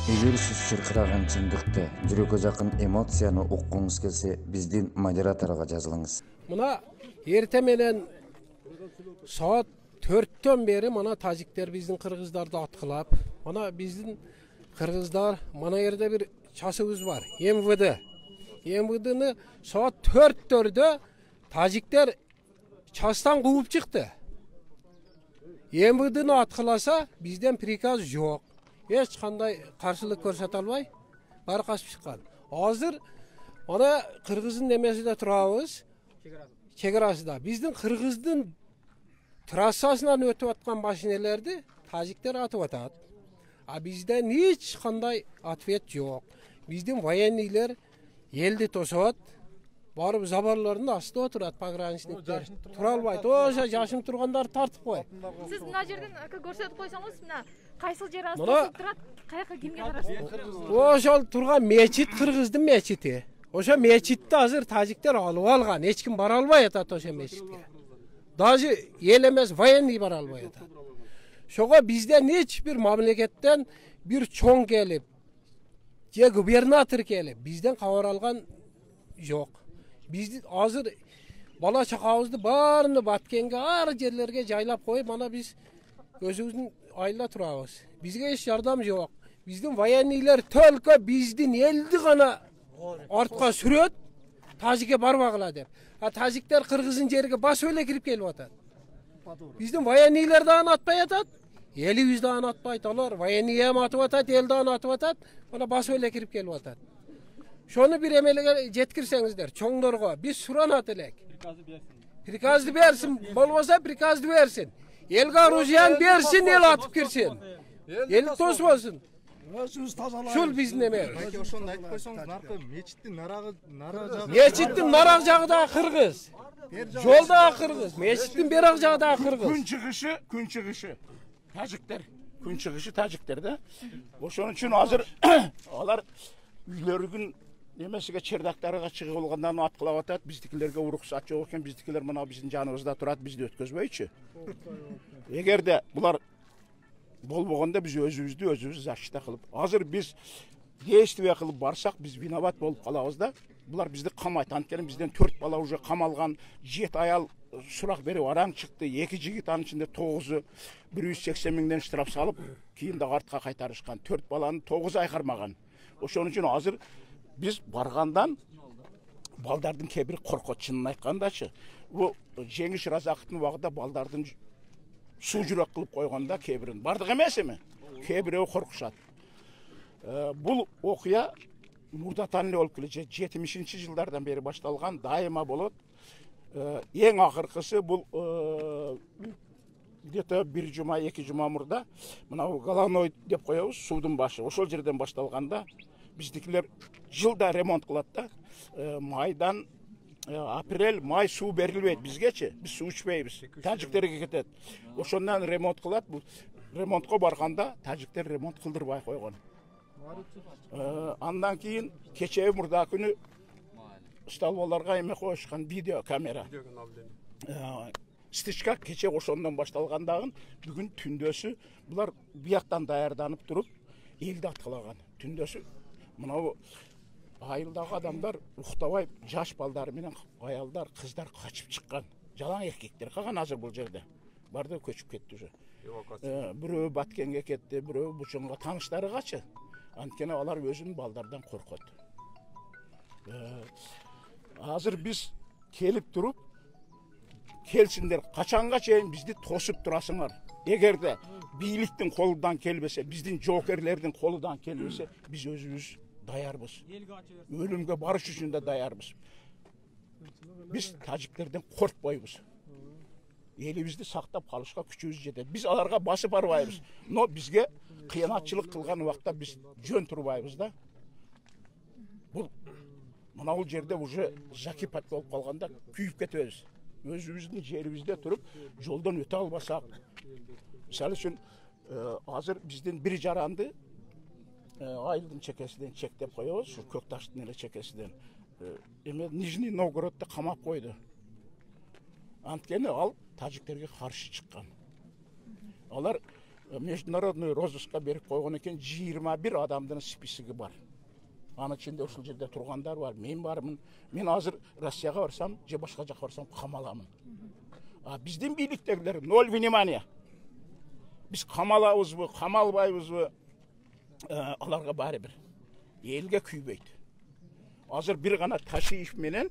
Эгер сиз чыркыраган чындыкты, жүрөккө жакын эмоцияны уккуңуз келсе, биздин модераторго жазылыңыз. Мына эрте менен saat 4'ten beri mana tacikler bizim Kırgızlarda atkılap. Mana bizim Kırgızlar mana yerde bir çasımız var. MVD. MVD'ni saat 4'te tacikler çastan kovup çıktı. MVD'ni atkılasa bizden prikaz yok. Hiç kanday karşılık korsat almay. Bari kaçıp çıkan. Hazır mana Kırgız'ın nemesinde turabız. Çekerasıda. Bizden Kırgız'ın trassasından ötüp atkan maşinelerdi tacikler atıp atat. Bizden hiç kanday atvet yok. Bizden vayenliler eldi tosat. Barıp zabarlarının asты oturat pograniçnikler. Tura albaydı. Oşa yaşım turganдар tartıp koy. Siz mına жерден көрсөтүп койсоңуз, мына кайсыл жер астында турат, каяка кимге карашты? Ошол турган мечит Кыргыздын мечити. Ошо мечитти азыр тажиктер алып алган. Эч ким бара албай атат ошо мечитке. Даже ел эмес военный бара албай атат. Ошого бизден эч бир мамлекеттен бир чоң келип, же губернатор келип, бизден кабар алган жок. Biz hazır bala çakağızdı barını Batkenge ar yerlerge jaylap koyup mana biz gözümüzün ayla turabız. Bizge hiç yardım yok. Bizden vayenliler tölke bizdin eldi gana artka süröt Tacik'e barbağıla dep. Ha Tacikler Kırgız'ın жерге bas öyle girip gelip atat. Bizden vayenliler dağın atpay atat. Eli yüz dağın atpay talar. Vayenliye atıp atat, el dağın atıp atat. Ona bas öyle girip gelip atat. Şonu bir emelege jetkirsеңиздер, çoңдорго biz suranat elek. Prikazды bersin, bolmasa prikazды bersin. Elge оружияны bersin, el atıp kirsin. El tosmasın. Şul bizdin ememiz. Ошону айтып койсоңуз, наркы мечиттин нарагы жагы. Мечиттин нарак жагы да Кыргыз. Жолда Кыргыз, мечиттин берак жагы да Кыргыз. Күн чыгышы. Тажиктер, күн чыгышы тажиктер да. Ошон үчүн азыр алар үйлөрүнүн немесиге чердактарга чыгып алгандан аткылап атат. Биздикилерге уруксат жок экен, биздикилер мына биздин жаныбызда турат, бизди өткөзбөйчү. Эгерде булар болбогондо биз өзүбүз защита кылып, азыр биз действие кылып барсак, биз виноват болуп калабыз да. Булар бизди камайт. Анткени бизден 4 бала уже камалган, 7 аял сурак берип араң чыкты. 2 жигит анын ичинде 9'u 180 миңден штраф салып, кийин да артка кайтарышкан. 4 баланын 9 ай кармаган. Ошон үчүн азыр биз баргандан балдардын кебири коркот, чынын айткандачы. Бу Жеңиш Разаковдун убагында балдардын суу жүрөк кылып койгонда кебирин. Бардык эмес эми? Кебирөө коркушат. Бул окуя мурдатан эле болуп келе, 70-жылдардан бери башталган, дайыма болот. Эң акыркысы бул где-то 1 жума, 2 жума мурда мына Головной деп коебуз, суудун башы. Ошол жерден башталганда биздикилер жылда ремонт кылат да. Майдан апрель, май суу берилбейт бизгечи. Биз суу ичпейбиз. Тажиктерге кетет. Ошондон ремонт кылат. Бул ремонтко барганда тажиктер ремонт кылдырбай койгон. Андан кийин кечээ мурда күнү столболорго эме коюшкан видео камера. Стичка кече ошондон башталгандагын бүгүн түндөсү булар бияктан даярданып туруп элди аткылаган. Түндөсү мына айылдагы адамдар уктабай, жаш балдар менен аялдар, кыздар качып чыккан. Жалаң эркектер калган азыр бул жерде. Барды көчүп кетти уже. Бирөө Баткенге кетти, бирөө Бучонго, тааныштары качы. Анткени алар өзүнүн балдардан коркот. Азыр биз келип туруп, келсиндер, качанга чейин бизди тосуп турасыңар. Эгерде бийликтин колунан келбесе, биздин жоокерлердин колунан келбесе, биз өзүбүз даярбыз. Өлүмгө барыш үчүн да даярбыз. Биз тажиктерден коркпойбуз. Элибизди сактап калышка күчүбүз жетет. Биз аларга басып барбайбыз. Но бизге кыянатчылык кылган убакта биз жөн турбайбыз да. Бул мына бул жерде уже закипать болуп калганда күйүп кетебиз. Өзүбүздүн жерибизде туруп, жолдон өтө албасак. Мисалы үчүн азыр биздин бир жаранды айылдын чекесинен чектеп коебуз, ушу көк таштын эле чекесинен. Эме Нижний Новгороддо камап койду. Анткени ал тажиктерге каршы чыккан. Алар международный розыскка беріп қойған екен, 21 адамдың списогі бар. Аны ішінде ушул жерде тұрғандар бар, мен бармын. Мен азыр Россияға барсам, же башқа жаққа барсам қамаламын. Біздің биліктегілер ноль внимания. Біз қамалабызбы, қамалбайбызбы, аларға бәрі бір. Елге күйбейді. Азыр бір ғана Ташиев менен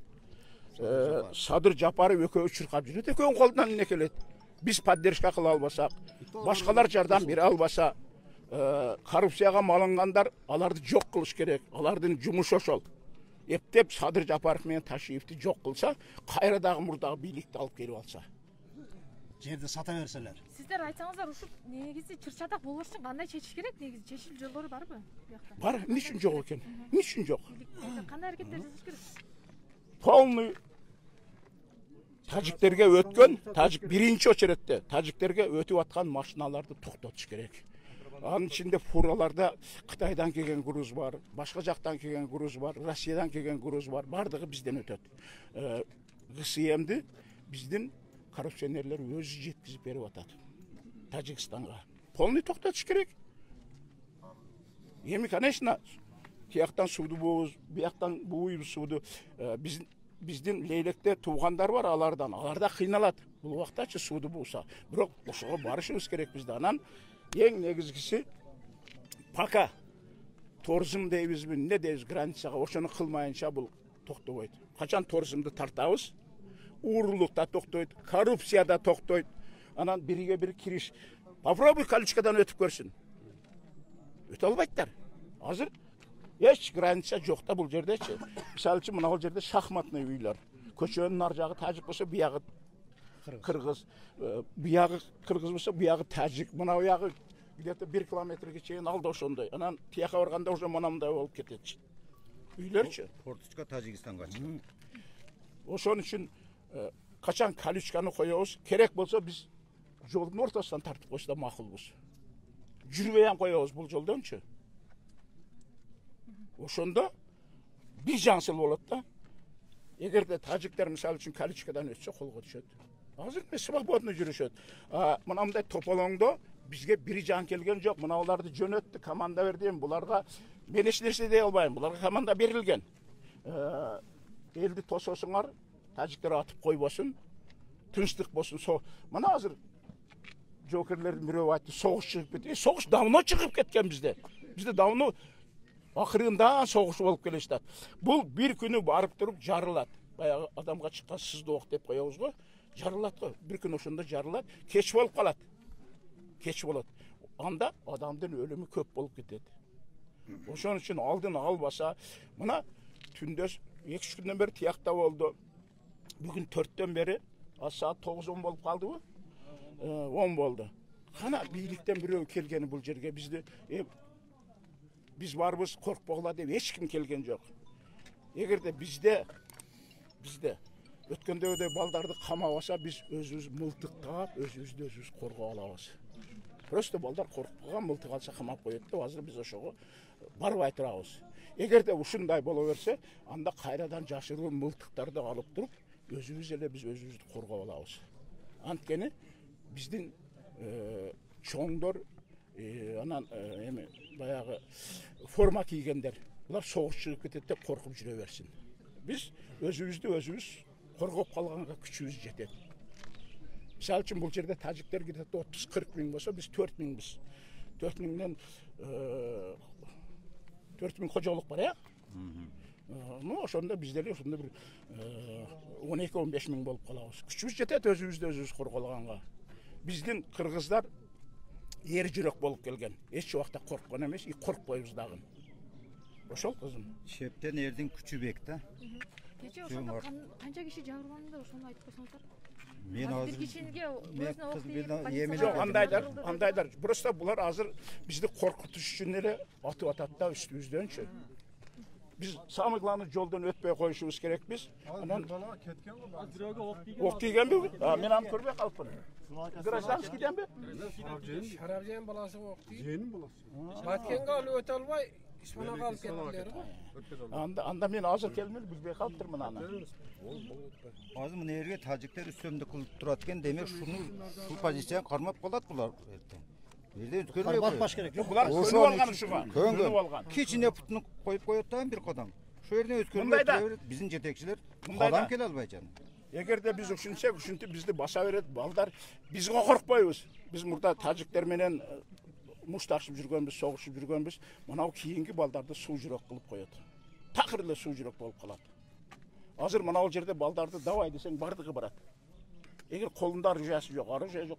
Садыр Жапаров екеуі чуркап жүреді. Екеуінің қолынан не келеді? Біз поддержка қыла албасақ, башқалар жардам бере албаса, коррупцияға малынғандар, аларды жоқ қылыш керек. Алардың жұмысы ошол. Ептеп Садыр Жапаров мен Ташиевті жоқ қылса, қайрадағы мұрдағы билікті алып келіп алса. Жерді сата берселер. Сіздер айтсаңыздар, ушул негизи чыр-чатак болуш үчүн кандай чечиш керек? Негизи чечил жолдору барбы? Бар, эмне үчүн жок экен? Эмне үчүн жок? Кандай аракеттер жасаш керек? Полный тажиктерге өткөн, тажик биринчи очередде тажиктерге өтүп аткан машиналарды токтотуш керек. Анын ичинде фураларда Кытайдан келген груз бар, башка жактан келген груз бар, Россиядан келген груз бар, бардыгы бизден өтөт. ГСМди биздин коррупционерлер өзү жеткизип берип атат Тажикстанга. Полный токтотуш керек. Эми, конечно, тияктан сууду болобуз, бияктан бууйбуз сууду. Биздин лейлекте туугандар бар, аларда кыйналат. Бул убактачы сууду буuса. Бирок ошого барышыбыз керек бизде. Анан эң негизгиси пока туризм дейбизби, эмне дейбиз, границага ошону кылмайынча бул токтобойт. Качан туризмди тартабыз, уурулук да токтойт, коррупция да токтойт. Анан бириге бир кириш. Попробуй колючкадан өтүп көрсүн. Өтө албайттар. Азыр эч граница жок да бул жердечи. Мисалы үчүн мына бул жерде шахматный үйлөр. Көчөнүн ар жагы тажик болсо, биягы кыргыз, биягы кыргыз болсо, биягы тажик. Мына биягы где-то 1 километрге чейин алда ошондой. Анан тияка барганда уже мынандай болуп кетет. Үйлөрчү. Портучка Тажикстанга. Ошон үчүн качан колючканы коебуз, керек болсо биз жолдун ортосунан тартып койсо да макулбуз. Жүрбөй ам коебуз бул жолдончу. Ошондо бир жаңсыл болот да. Эгерде тажиктер мисалы үчүн колючкадан өтсө колго түшөт. Азыр эмне свободно жүрүшөт. Мынандай тополоңдо бизге бир жаң келген жок. Мына аларды жөнөттү, команда бердим. Буларга мен эч нерсе дей албайм. Буларга команда берилген. Элди тососуңар, тажиктер атып койбосун, тынчтык болсун. Мына азыр жокерлердин бирөө айтты, согуш чыгып кетти. Согуш давно чыгып кеткен бизде. Бизде давно акырында согуш болуп келешат. Бул бир күнү барып туруп жарылат. Баягы адамга чыккан сыздоок деп коебуз го. Жарылат го. Бир күн ошондо жарылат, кеч болуп калат. Кеч болот. Анда адамдын өлүмү көп болуп кетет. Ошон үчүн алдын албаса, мына түндөс 2-3 күндөн бери тиякта болду. Бүгүн 4төн бери саат 9-10 болуп калдыбы? 10 болду. Кана бийликтен бирөө келгени бул жерге бизди биз барбыз коркпогула деп эч ким келген жок. Эгерде бизде өткөндөгүдөй балдарды камабаса, биз өзүбүз мылтыктап, өзүбүздү өзүбүз коргоп алабыз. Просто балдар коркпогон, мылтык алса камап коет деп, азыр биз ошого барбай турабыз. Эгерде ушундай боло берсе, анда кайрадан жашыруу мылтыктарды алып туруп, өзүбүз эле биз өзүбүздү коргоп алабыз. Анткени биздин чоңдор, анан эми баягы форма кийгендер, булар согуш чыгып кетет деп коркуп жүрө берсин. Биз өзүбүздү өзүбүз коргоп калганга күчүбүз жетет. Мисалы үчүн бул жерде тажиктер где-то 30-40 миң болсо, биз 4 миңбиз. 4 миңден 4 миң кожолук бар, Ну, ошондо биздер ошондо бир 12-15 миң болуп калабыз. Күчүбүз жетет өзүбүздү өзүбүз корголганга. Биздин кыргыздар эр жүрөк болуп келген. Эч убакта корккон эмес, коркпойбуз дагы. Ошол кызым. Шептен эрдин күчү бек да. Кече ошондо канча киши жабырланды, ошону айтып койсоңуздар. Мен азыр Жок, андайдар. Просто булар азыр бизди коркутуш үчүн эле атып атат да үстүбүздөнчү. Биз самый главный жолдон өтпөй коюшубуз керек биз. Анан ок тийгенби? Мен аны көрбөй калыпмын. Гражданскийденби? Шарабжан баласы ок тийип. Женин баласы. Баткенге алып өтө албай, ишманага алып кеттилер го. Анда мен азыр келмел билбей калыптырмын аны. Азыр мына жерге тажиктер үстөмдүк кылып турат экен, демек ушул позицияны кармап калат булар эртең. Жерде өткөрбөй Барбатпаш керек. Жоқ, бұлар Ошон көніп алған үчүн- ушуга. Көнгөн. Көніп алған. Кичине путун коюп коет да бир кадам. Ошол жерден өткөрбөй Мындайда. тура берет. Биздин жетекчилер Мындайда. кадам келе албайт жана. Эгерде биз ушинтсек, ушинтип бизди баса берет, балдар бизге коркпойбуз. Биз мурда тажиктер менен мушташып жүргөнбүз, согушуп жүргөнбүз. Мынау кийинки балдарды суу жүрөк кылып коет. Такыр эле суу жүрөк болуп калат. Азыр мынау жерде балдарды давай десең бардыгы барат. Эгер колунда оружиясы жок, оружия жок,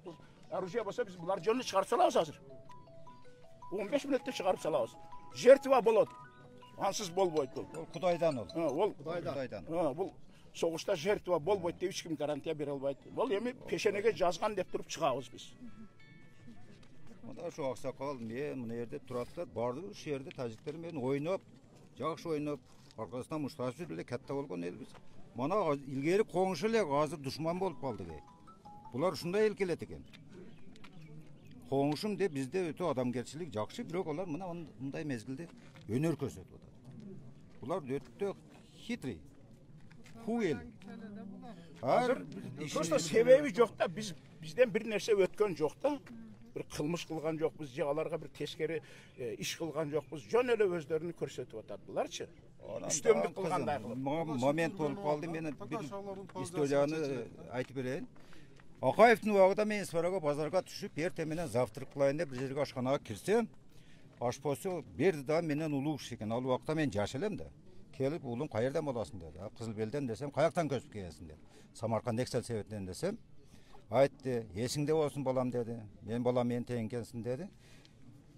оружия болсо биз булар жөнү чыгарып салабыз азыр. 15 мүнөттө чыгарып салабыз. Жертва болот. Ансыз болбойт бул. Ол Кудайдан ол. Ол Кудайдан. бул согушта жертва болбойт деп эч ким гарантия бере албайт. Бул эми пешенеге жазган деп туруп чыгабыз биз. Мына ошо аксакал мен мына жерде турат да барды ушул жерде тажиктер менен ойноп, жакшы ойноп, аркасынан мушташып эле катта болгон элбиз. Мана илгери коңшу эле азыр душман болуп калдык. Булар ушундай эл келет экен. Коңшум деп бизде өтө адамгерчилик жакшы, бирок алар мына мындай мезгилде өнөр көрсөтүп атат. Булар өтө хитрый. Ху эл. Азыр просто себеби жок да, бизден бир нерсе өткөн жок да. Бир кылмыш кылган жокпуз, же аларга бир тескери иш кылган жокпуз. Жөн эле өздөрүнү көрсөтүп атат буларчы. Үстөмдүк кылгандай кылып. Момент болуп калды, мен бир историяны айтып берейин. Акаевдин убагында мен Сферага базарга түшүп, эртең менен завтрак кылайын деп бир жерге ашканага кирсем, ашпосы берди да менен улуу киши экен. Ал убакта мен жаш элем да. Келип, "Уулум каерден боласың?" деди. "Кызыл Белден" десем, "Каяктан көчүп келесиң?" деди. "Самарканд Эксел Советинен" десем, айтты, "Эсиңде болсун балам" деди. "Мен балам мен тең экенсиң" деди.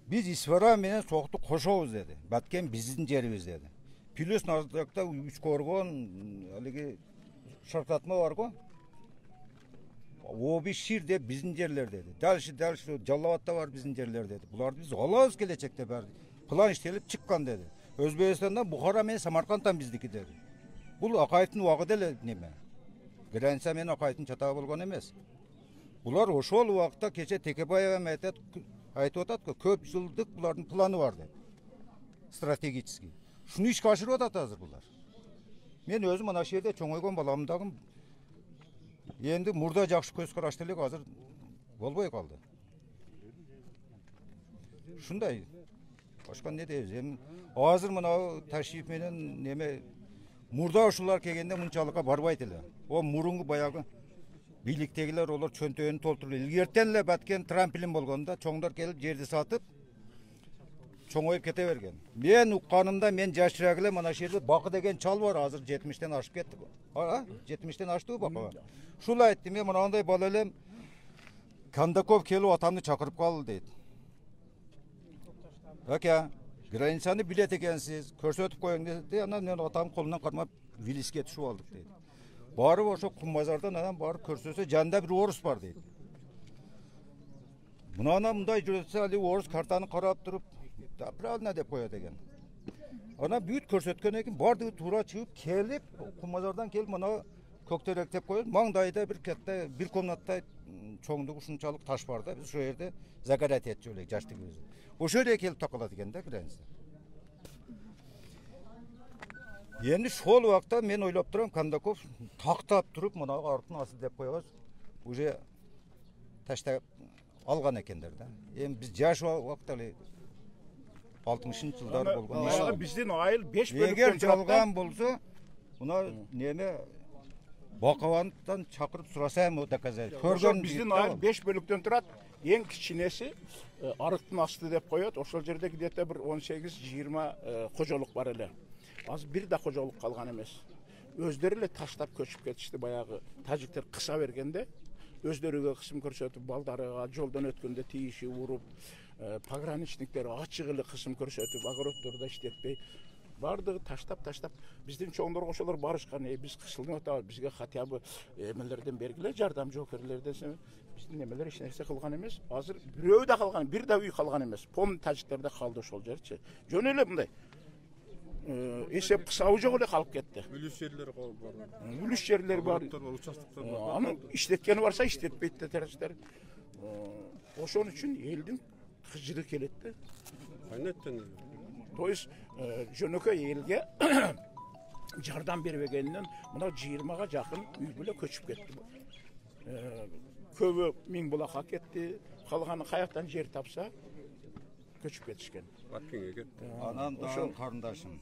"Биз Исфара менен Сокту кошобуз" деди. "Баткен биздин жерибиз" деди. Плюс наздакта 3 коргон, алиги шаркатма бар го. Оби Шир деп биздин жерлер деди. Дальше Жаллабадта бар биздин жерлер деди. Буларды биз алабыз келечекте баары. План иштелип чыккан деди. Өзбекстандан Бухара менен Самаркандтан биздики деди. Бул Акаевдин убагында эле неме. Граница менен Акаевдин чатагы болгон эмес. Булар ошол убакта кече Текебаев айтып атат, көп жылдык булардын планы бар деп. Стратегический. Шуну ишке ашырып атат азыр булар. Мен өзүм мына жерде чоңойгон баламдагы енді мурда жакшы көз карашты элек азыр болбой калды. Шундай. Башка не дейбиз? Эми азыр мына Ташиев менен неме мурда ушулар келгенде мынчалыкка барбайт эле. О мурунку баягы бийликтегилер олар чөнтөөнү толтуруп илгертен эле баткен трамплин болгондо чоңдор келип жерди сатып чоңоюп кете берген. Мен укканымда мен жашыраак эле мына жерде Бакы деген чал бар, азыр 70тен ашып кетти. 70тен аштыбы Бакы? Шул айтты, мен мынандай бала элем. Кандаков келип атамды чакырып калды дейт. Ака, границаны билет экенсиз, көрсөтүп коюң деди. Анан мен атамдын колунан кармап Вилиске түшүп алдык дейт. Барып ошо Кумбазардан анан барып көрсөсө, жанында бир орус бар дейт. Мынана мындай жүрөтсө, али орус картаны карап туруп, "Да, правильно" деп коет экен. Анан бүт көрсөткөн экен, бардыгы туура чыгып келип, Кумбазардан келип мына көктөрөк деп коет. Маңдайда бир кетте, бир комнатта чоңдугу ушунчалык таш бар да, биз ошол жерде загорать этчү элек жаштыгыбызды. Ошол жерге келип такалат экен да граница. Енді шол уақытта мен ойлап тұрам, Кандаков тақтап тұрып, мына артын асы деп қойғыз, уже таштап алған екендер да. Енді біз жаш уақытта 60-шы жылдар болған. Бізден айыл 5 бөліктен егер жалған болса, мына неме Бақаванттан шақырып сұрасам о доказать. Бізден айыл 5 бөліктен тұрады. Ең кішінесі арықтың асты деп қояды. Ошол жерде где-то бір 18-20 қожолық бар эле. Аз бір да қожолық қалған емес. Өздері эле таштап көшіп кетишти баягы тажиктер кыса бергенде, өздөрүгө кысым көрсөтүп, балдарыга жолдон өткөндө тийиши уруп, пограничниктер ачык эле кысым көрсөтүп, огороддордо иштетпей, бардыгы таштап биздин чоңдорго ошолор барышкан. Биз кысылып атабыз, бизге хотя бы эмелерден бергиле, жардам жоокерлер десе, биздин эмелер эч нерсе кылган эмес. Азыр бирөө да калган, бир да үй калган эмес. Полный тажиктерде калды ошол жерчи. Жөн эле мындай эсеп кысабы жок эле калып кетти. Үлүс жерлер бар. Үлүс жерлер бар. Участоктор бар. Аны иштеткени барса иштетпейт да тажиктер. Ошон үчүн элдин кыжыры келет да. Кайнеттен. То есть жөнөкөй элге жардам бербегенинен мына 20га жакын үй бүлө көчүп кетти. Көбү Миңбулакка кетти, Қалғаны қаяқтан жер тапса көчүп кетишкен. Анан дагы карындашым.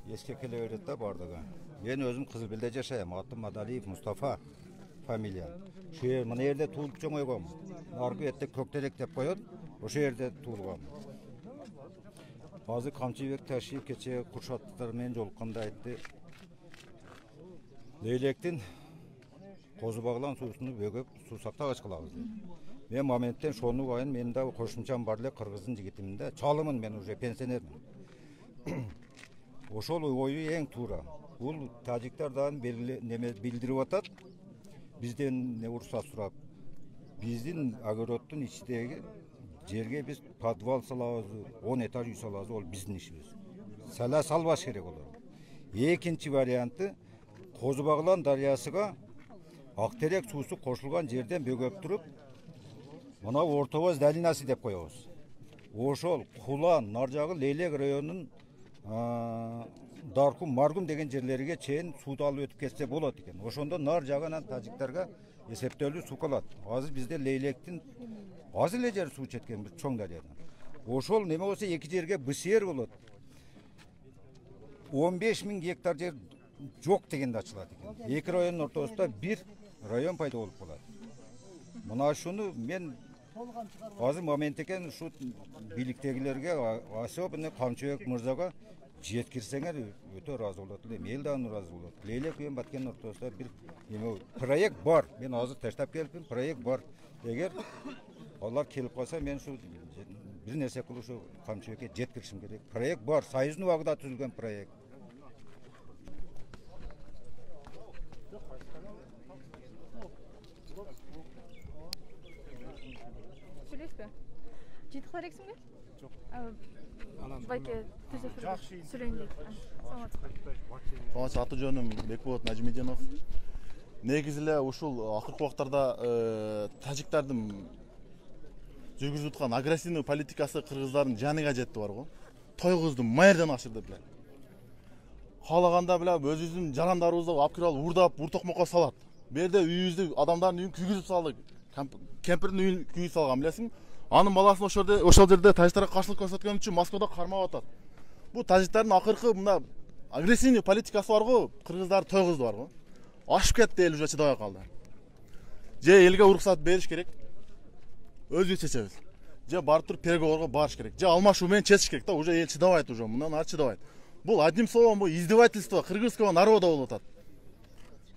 Еске келе берет да бардыгы. Мен өзüm Кызылбелде жашайм. Атым Мадалиев Мустафа фамилия. Şu yer мына жерде туулуп чоңойгом. Наргы этте Көктелек деп коет. Ошо жерде туулгам. Азыр Камчыбек Ташиев кече Куршаттар менен жолукканда айтты. Leylektin kozu bağlan suusunu bögüp suusakta kaç kılabız dedi. Men momentten şonu bayın menin de koşumçam barlı Kırgız'ın jigitiminde çalımın ben уже pensionermin. Oşol oyu en tuğra. Bul Taciklerden bildirip atat. Bizden ne ursa surap. Bizdin agorottun içindeki жерге biz подвал салабыз, 10 этаж үй салабыз, ол биздин ишибиз. Сала салбаш керек олар. Экинчи варианты Қозыбағлан дариясыға Ақтерек суысы қошылған жерден бөгөп тұрып, мына Ортовоз долинасы деп қоябыз. Ошол Құлан, Наржағы, Лейлек районының Даркум, Маргум деген жерлерге чейин суды алып өтүп кетсе болот экен. Ошондо Наржагынан тажиктарга эсептелүү суу калат. Азыр бизде Лейлектин аз эле жер суу четкен бир чоң дарыядан. Ошол неме болсо эки жерге БСР болот. 15 000 гектар жер жоқ дегенде ачылат экен. Эки райондун ортосунда бир район пайда болуп калат. Мына шуну мен азыр момент экен ушу бийликтегилерге особенно Камчыбек мырзага жеткирсеңер өтө ыраазы болот элем. Эл дагы ыраазы болот. Лейлек менен Баткендин ортосунда бир проект бар. Мен азыр таштап келипмин, проект бар. Эгер алар келип калса мен ушу бир нерсе кылып ушу Камчыбекке жеткиришим керек. Проект бар, союздун убагында түзүлгөн проект. Сөйлеспе. Жетіп қалар ексің бе? Жоқ. Байке төсекірді сөйлейіндейді. Аты жөнім Бекболот Нажмединов. Негізілі ушул акыркы убактарда тажиктардын жүргүзүп аткан агрессивный политикасы кыргыздардын жаныга жетти бар го. Тойгуздун майырдан ашырды биле. Каалаганда биле өзүбүздүн жарандарыбызды алып кирип алып урдап, уртокмокко салат. Бу жерде үйүбүздү адамдардын үйүн күйгүзүп салды. Кемпирдин үйүн күйгүзүп салган билесиң. Анын баласын ошол жерде тажиктарга каршылык көрсөткөн үчүн Москвада кармап атат. Бу тажиктардын акыркы мына агрессивный политикасы бар го, кыргыздар тойгузду бар го. Ашып кетти, эл уже чыдабай калды. Же элге уруксат бериш керек. Өзү чечебиз. Же барып туруп переговорго барыш керек. Же алмашуу менен чечиш керек да, уже эл чыдабайт уже, мындан ары чыдабайт. Бул одним словом бул издевательство кыргызского народа болуп атат.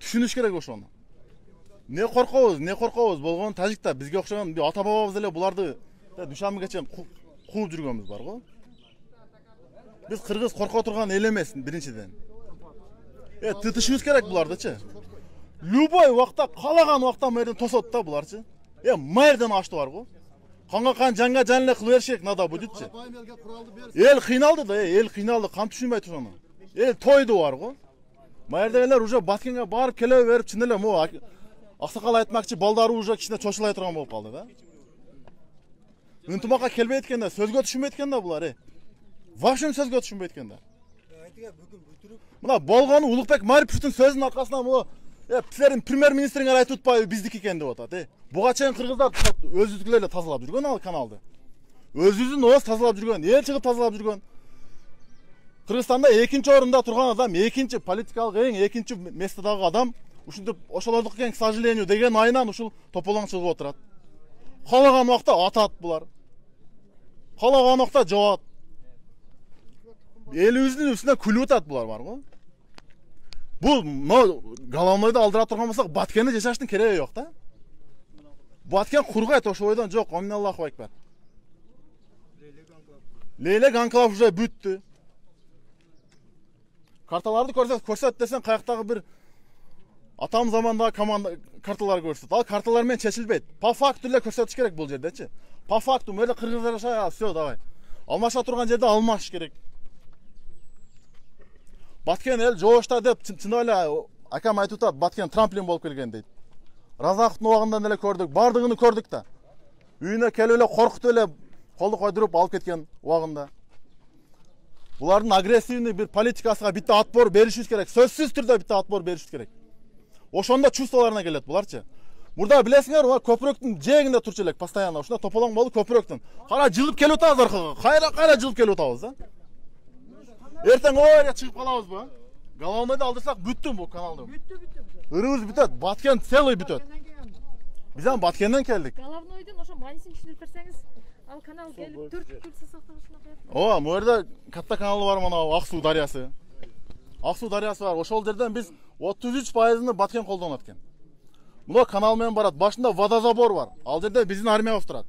Түшүнүш керек ошону. Не коркобуз болгон тажиктар бизге окшогон ата бабабыз эле буларды душанбеге чейин кууп жүргөнбүз бар го. Биз кыргыз корко турган эл эмес биринчиден. Тытышыбыз керек булардычы. Любой убакта, каалаган убакта мэрден тосот да буларчы. Мэрден ашты бар го. Канга кан жанга жан эле кылып бериш керек, надо будутчы. Эл кыйналды да, эл кыйналды, кам түшүнбөйт ошону. Эл тойду бар го. Мэрдегилер уже Баткенге барып келе берип чын эле могу аксакал айтмакчы балдары уже кичине чочулай турган болуп калды да. Ынтымакка келбейт экен да, сөзгө түшүнбөйт экен да булар. Вообще сөзгө түшүнбөйт экен да. Мына болгону Улукбек Мариповдун сөзүнүн аркасынан бул силердин премьер-министриңер айтып атпайбы биздики экен деп атат. Буга чейин кыргыздар өзүздүкүлөр эле тазалап жүргөн ал каналды. Өзүбүздүн ооз тазалап жүргөн, эл чыгып тазалап жүргөн. Кыргызстанда экинчи орунда турган адам, экинчи политикалык экинчи местодагы адам ушинтип ошолордуку экен, к сожалению деген айынан ушул тополоң чыгып отурат. Каалаган убакта атат булар. Каалаган убакта жабат. Элибиздин үстүнө күлүп атат булар бар го. Бул Галамойду алдыра турган болсок, Баткенде жашаштын кереги жок да. Баткен кургайт ошол бойдон жок, Аллаху акбар. Лейлек анклав уже бүттү. Карталарды көрсөт десең, каяктагы бир атам замандагы команда карталар көрсөт. Ал карталар менен чечилбейт. По факту эле көрсөтүш керек бул жердечи. По факту мэрде кыргыздар жашайт, всё, давай. Алмаша турган жерде алмаш керек. Баткен эл жоошта деп чын эле акам айтып атат, Баткен трамплин болуп келген дейт. Разаховдун убагында эле көрдүк, бардыгын көрдүк да. Үйүнө келип эле коркутуп эле колду койдуруп алып кеткен убагында. Булардын агрессивный бир политикасына битте отпор беришибиз керек. Сөзсүз түрдө битте отпор беришибиз керек. Ошондо чувстволоруна келет буларчы. Burada bilesиңер, o köpröktün jeginde turчу элек постоянно. Ушунда тополоң болуп köpröктүн. Кара жылып келип атабыз аркага. Кайра жылып келип атабыз да. Эртең ойга чыгып калабызбы? Головнойду алдырсак бүттү бу каналды. Ырыбыз бүтөт, Баткен целый бүтөт. Биз ам Баткенден келдик. Головнойдун ошо манисин түшүнүп берсеңиз, ал канал келип 4 күн сасактагычына коет. Ооба, бу жерде катта каналы бар, мына Ак суу дарыясы. Ак суу дарыясы бар. Ошол жерден биз 33%-ны Баткен колдонот экен. Мына канал менен барат. Башында водозабор бар. Ал жерде биздин армиябыз турат.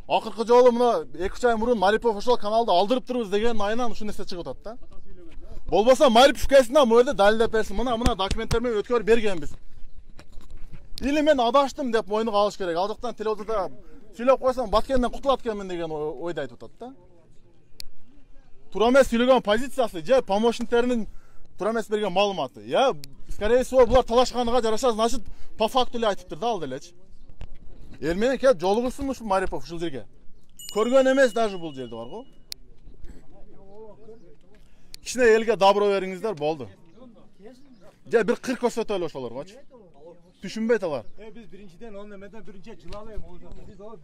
Акыркы жолу мына 2-3 ай мурун Марипов ошол каналды алдырып турбуз деген айынан ушул нерсе чыгып атат да. Болбосо Марипов келсин, бу жерде далилдеп берсин. Мына документтер менен өткөрүп бергенбиз. Или мен адаштым деп мойнуга алыш керек. Ал жактан телевизорда сүйлөп койсом Баткенден кутулат экенмин деген ойду айтып атат да. Туура эмес сүйлөгөн позициясы же помощниктеринин туура эмес берген маалыматы. Я, скорее всего, булар талашканга жараша, значит, по факту эле айтыптыр да ал делечи. Эл менен келип жолугушсун ушул Марипов ушул жерге. Көргөн эмес даже бул жерде бар го. Кичине элге добро бериңиздер, болду. Же бир кыр көрсөтөлү ошолоргочу. Түшүнбөйт алар. Biz birinciden onun emeden birinci çılalayım olacak. Biz o